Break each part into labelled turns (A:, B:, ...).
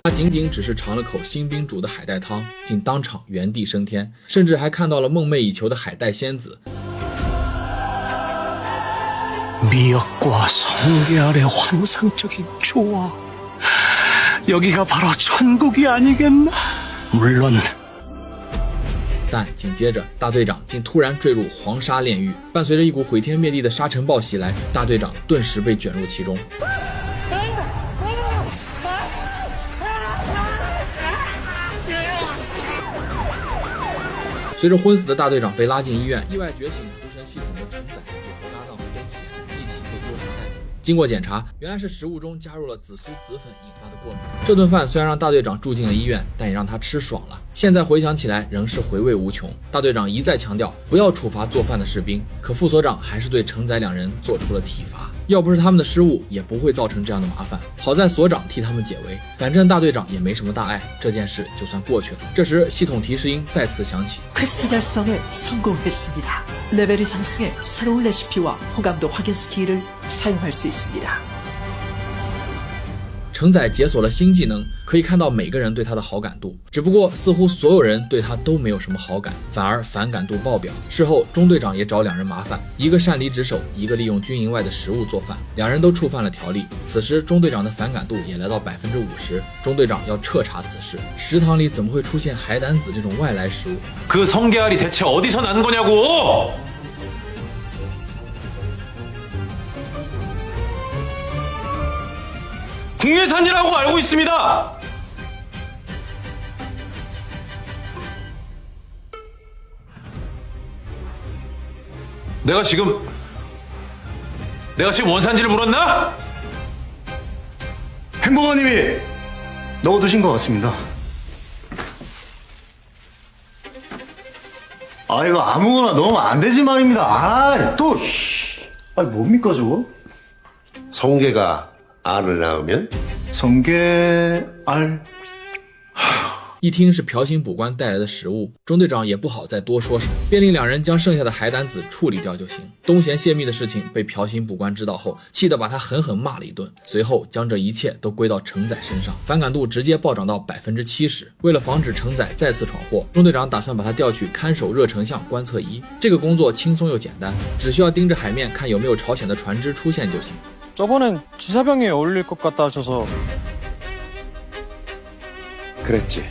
A: 他仅仅只是尝了口新宾煮的海带汤，竟当场原地升天，甚至还看到了梦寐以求的海带仙子。
B: 미역과 성게 아래 환상적인 조화. 여기가 바로 천국이 아니겠나? 물론
A: 但紧接着，大队长竟突然坠入黄沙炼狱，伴随着一股毁天灭地的沙尘暴袭来，大队长顿时被卷入其中。随着昏死的大队长被拉进医院，意外觉醒厨神系统的承载和搭档东贤一起被纠缠带走。经过检查，原来是食物中加入了紫苏籽粉引发的过敏。这顿饭虽然让大队长住进了医院，但也让他吃爽了。现在回想起来，仍是回味无穷。大队长一再强调不要处罚做饭的士兵，可副所长还是对承载两人做出了体罚。要不是他们的失误，也不会造成这样的麻烦。好在所长替他们解围，反正大队长也没什么大碍，这件事就算过去了。这时，系统提示音再次响起。
C: 퀘스트 달성에 성공했습니다. 레벨이 상승해 새로운 레시피와 호감도 확인 스킬을 사용할 수 있습니다.
A: 承载解锁了新技能，可以看到每个人对他的好感度，只不过似乎所有人对他都没有什么好感，反而反感度爆表。事后，中队长也找两人麻烦，一个擅离职守，一个利用军营外的食物做饭，两人都触犯了条例。此时，中队长的反感度也来到50%，中队长要彻查此事。食堂里怎么会出现海胆子这种外来食物？
D: 그 성게알이 대체 어디서 난 거냐고! 국내산이라고 알고 있습니다. 내가 지금 원산지를 물었나?
E: 햄버거님이 넣어두신 것 같습니다. 아 이거 아무거나 넣으면 안 되지 말입니다. 뭡니까 저거?
F: 성게가 알을 낳으면?
E: 성게알
A: 一听是朴行补官带来的食物，中队长也不好再多说什么，便令两人将剩下的海胆子处理掉就行。东贤泄密的事情被朴行补官知道后，气得把他狠狠骂了一顿，随后将这一切都归到承载身上，反感度直接暴涨到70%。为了防止承载再次闯祸，中队长打算把他调去看守热成像观测仪。这个工作轻松又简单，只需要盯着海面看有没有朝鲜的船只出现就行。
G: 저번엔 주사병에 어울릴 것 같다 하셔서
H: 그랬지.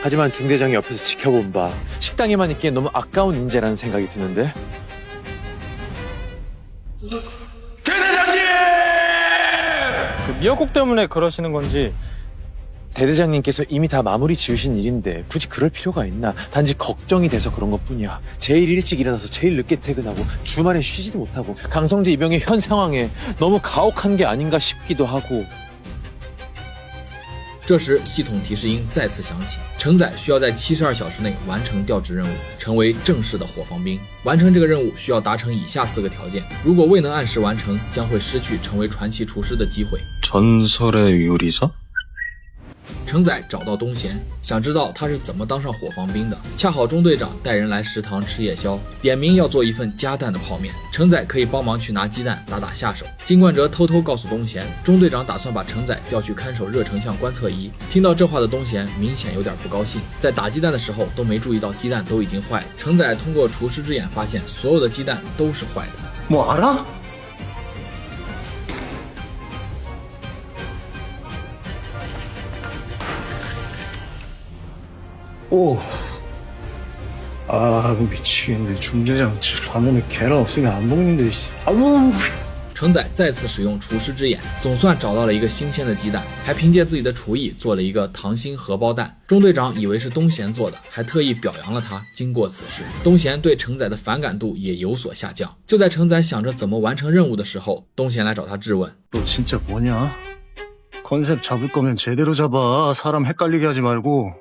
H: 하지만 중대장이 옆에서 지켜본 바 식당에만 있기엔 너무 아까운 인재라는 생각이 드는데.
D: 대대장님!
G: 그 미역국 때문에 그러시는 건지
H: 대대장님께서 이미 다 마무리 지으신 일인데 굳이 그럴 필요가 있나. 단지 걱정이 돼서 그런 것뿐이야. 제일 일찍 일어나서 제일 늦게 퇴근하고 주말엔 쉬지도 못하고 강성재 이병의 현 상황에 너무 가혹한 게 아닌가 싶기도 하고.
A: 这时，系统提示音再次响起，承载需要在72小时内完成调职任务，成为正式的伙房兵。完成这个任务需要达成以下4个条件，如果未能按时完成，将会失去成为传奇厨师的机会。
B: 전설의 요리사?
A: 承载找到东贤，想知道他是怎么当上伙房兵的。恰好中队长带人来食堂吃夜宵，点名要做一份加蛋的泡面。承载可以帮忙去拿鸡蛋打下手。金冠哲偷偷告诉东贤，中队长打算把承载调去看守热成像观测仪。听到这话的东贤明显有点不高兴，在打鸡蛋的时候都没注意到鸡蛋都已经坏了。承载通过厨师之眼发现，所有的鸡蛋都是坏的。
E: 뭐 알아? 오, 미치겠네. 중대장 라면에 계란 없으면 안 먹는데. 아우.
A: 承载再次使用厨师之眼，总算找到了一个新鲜的鸡蛋，还凭借自己的厨艺做了一个溏心荷包蛋。中队长以为是东贤做的，还特意表扬了他。经过此事，东贤对承载的反感度也有所下降。就在承载想着怎么完成任务的时候，东贤来找他质问：
E: 너 진짜 뭐냐? 컨셉 잡을 거면 제대로 잡아. 사람 헷갈리게 하지 말고.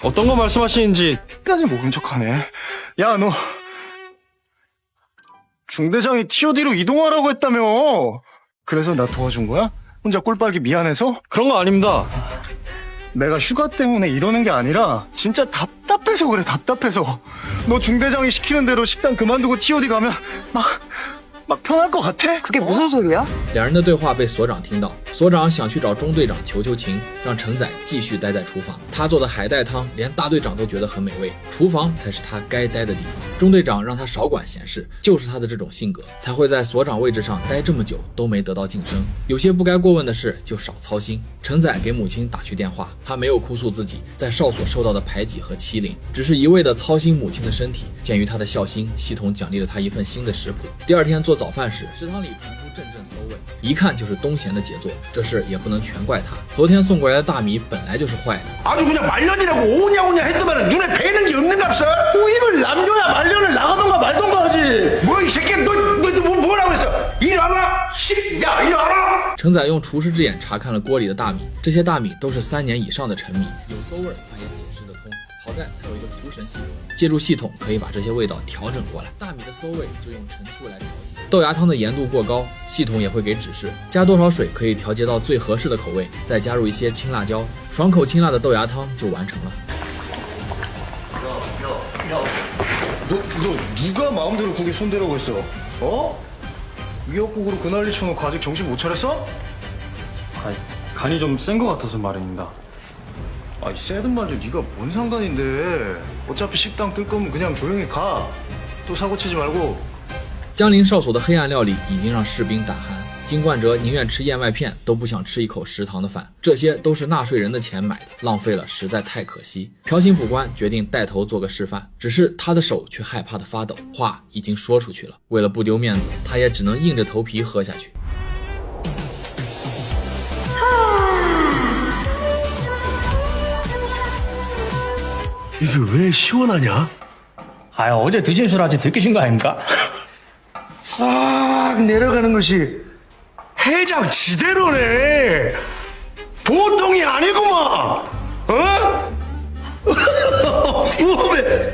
G: 어떤 거 말씀하시는지
E: 끝까지 모른 척하네. 야, 너 중대장이 TOD로 이동하라고 했다며. 그래서 나 도와준 거야? 혼자 꿀 빨기 미안해서?
G: 그런 거 아닙니다.
E: 내가 휴가 때문에 이러는 게 아니라 진짜 답답해서 그래. 답답해서. 너 중대장이 시키는 대로 식당 그만두고 TOD 가면 막 막 편할 것 같아?
I: 그게 무슨 소리야?
A: 两人的对话被所长听到，所长想去找中队长求求情，让程仔继续待在厨房。他做的海带汤连大队长都觉得很美味，厨房才是他该待的地方。中队长让他少管闲事，就是他的这种性格才会在所长位置上待这么久都没得到晋升。有些不该过问的事就少操心。程仔给母亲打去电话，他没有哭诉自己在哨所受到的排挤和欺凌，只是一味的操心母亲的身体。鉴于他的孝心，系统奖励了他一份新的食谱。第二天做早饭时，食堂里传出阵阵馊味，一看就是东贤的杰作。这事也不能全怪他，昨天送过来的大米本来就是坏的。
F: 아주 그냥 말년이라고 오냐오냐 했더만 눈에 뵈는 게 없는갑서.
E: 뭐 이걸 남겨야 말년을 나가던가 말던가 하지.
F: 뭐 이 새끼 너 뭐라고 했어? 이리 와봐. 야 이리 와라.
A: 程仔用厨师之眼查看了锅里的大米，这些大米都是3年以上的陈米，有馊味他也解释得通。好在他有一个厨神系统，借助系统可以把这些味道调整过来。大米的馊味就用陈醋来调节。豆芽汤的盐度过高，系统也会给指示，加多少水可以调节到最合适的口味，再加入一些青辣椒，爽口辛辣的豆芽汤就完成了。
E: 너 누가 마음대로 국에 손대라고 했어? 어? 미역국으로 그 난리 쳐놓고 아직 정신 못 차렸어?
G: 아니, 간이 좀 센 것 같아서 말입니다.
E: 아이 세든 말든 네가 뭔 상관인데. 어차피 식당 뜰 거면 그냥 조용히 가. 또 사고 치지 말고.
A: 江陵哨所的黑暗料理已经让士兵胆寒，金冠哲宁愿吃燕麦片，都不想吃一口食堂的饭。这些都是纳税人的钱买的，浪费了实在太可惜。朴行辅官决定带头做个示范，只是他的手却害怕的发抖，话已经说出去了。为了不丢面子，他也只能硬着头皮喝下去。
F: 이게 왜 시원하냐?
B: 아, 어제 드신 술 아직 들키신 거 아닙니까?
E: 싹 내려가는 것이 해장 지대로네. 보통이 아니구만. 어? 우엄해.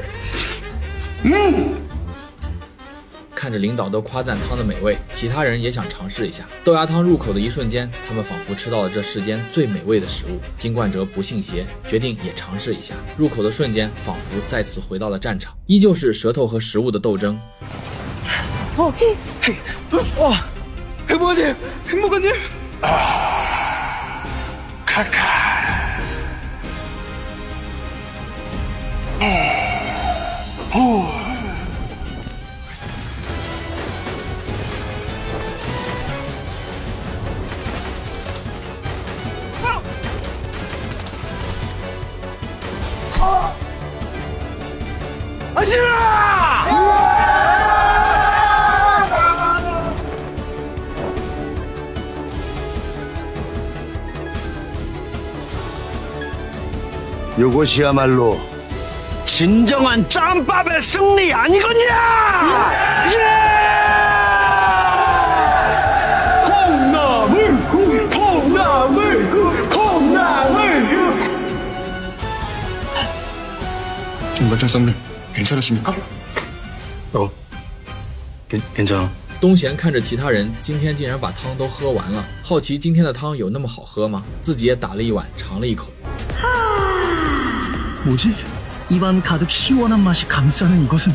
A: 看着领导都夸赞汤的美味，其他人也想尝试一下。豆芽汤入口的一瞬间，他们仿佛吃到了这世间最美味的食物。金冠哲不信邪，决定也尝试一下。入口的瞬间，仿佛再次回到了战场，依旧是舌头和食物的斗争。
B: 행복하님, 행복하님. 카카.
F: 이것이야말로 진정한 짬밥의 승리 아니겠냐?
E: 김반장 쌈님 괜찮으십니까?
B: 괜찮아.
A: 东贤看着其他人今天竟然把汤都喝完了，好奇今天的汤有那么好喝吗？自己也打了一碗，尝了一口。
C: 뭐지? 입안 가득 시원한 맛이 감싸는 이것은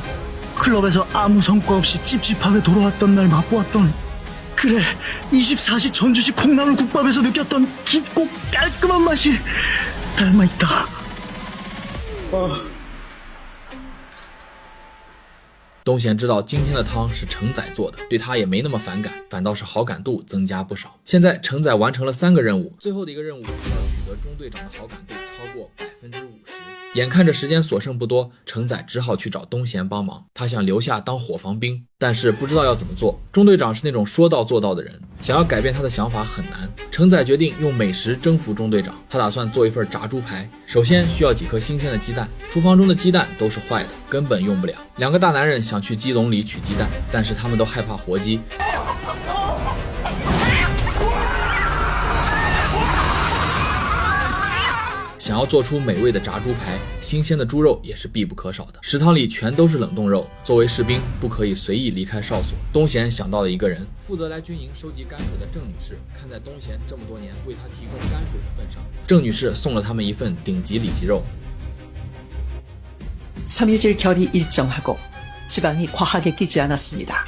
C: 클럽에서 아무 성과 없이 찝찝하게 돌아왔던 날 맛보았던 그래 24시 전주식 콩나물 국밥에서 느꼈던 깊고 깔끔한 맛이 닮아있다.
A: 东贤知道今天的汤是程仔做的，对他也没那么反感，反倒是好感度增加不少。现在程仔完成了3个任务，最后的一个任务需要取得中队长的好感度超过50%。眼看着时间所剩不多，程仔只好去找东贤帮忙。他想留下当伙房兵，但是不知道要怎么做。中队长是那种说到做到的人，想要改变他的想法很难。程仔决定用美食征服中队长，他打算做一份炸猪排。首先需要几颗新鲜的鸡蛋，厨房中的鸡蛋都是坏的，根本用不了。2个大男人想去鸡笼里取鸡蛋，但是他们都害怕活鸡。 想要做出美味的炸猪排，新鲜的猪肉也是必不可少的。食堂里全都是冷冻肉，作为士兵不可以随意离开哨所。东贤想到了一个人，负责来军营收集泔水的郑女士，看在东贤这么多年为他提供泔水的份上，郑女士送了他们一份顶级里脊肉。
C: 3일절 결이 일정하고 지방이 과하게 끼지 않았습니다.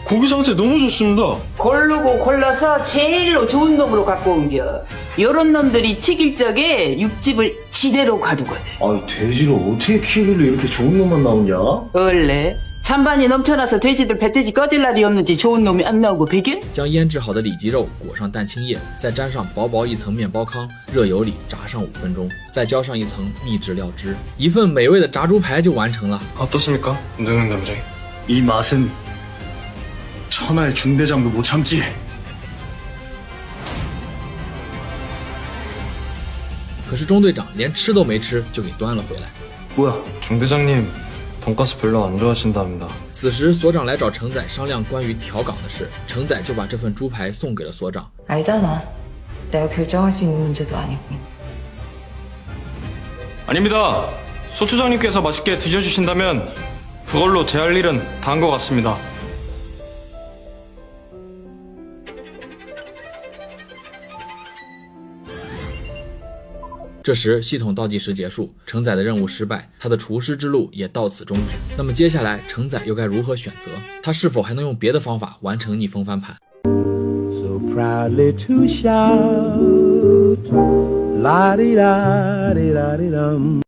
G: 고기 상태 너무 좋습니다.
I: 고르고 골라서 제일로 좋은 놈으로 갖고 온겨. 요런 놈들이 튀길 적에 육즙을 지대로 가두거든.
E: 아니 돼지를 어떻게 키우길래 이렇게 좋은 놈만 나오냐?
I: 원래 찬반이 넘쳐나서 돼지들 배돼지 꺼질 날이 없는지 좋은 놈이 안 나오고 베길?
A: 将腌制好的里脊肉裹上蛋清液，再沾上薄薄一层面包糠，热油里炸上5分钟，再浇上一层秘制料汁，一份美味的炸猪排就完成了。
G: 어떻습니까? 김동영 남자님.
C: 이 맛은 천하의 중대장도 못 참지.
A: 可是中队长连吃都没吃就给端了回来。
E: 뭐야?
G: 중 대장님 돈가스 별로 안 좋아하신답니다.
A: 此时所长来找程仔商量关于调岗的事，程仔就把这份猪排送给了所长。
J: 알잖아. 내가 결정할 수 있는 문제도 아니고.
G: 아닙니다. 소추장님께서 맛있게 드셔주신다면 그걸로 제 할 일은 다 한 것 같습니다.
A: 这时系统倒计时结束，程仔的任务失败，他的厨师之路也到此终止。那么接下来程仔又该如何选择？他是否还能用别的方法完成逆风翻盘？
K: So proudly to shout, la di da di da di dum.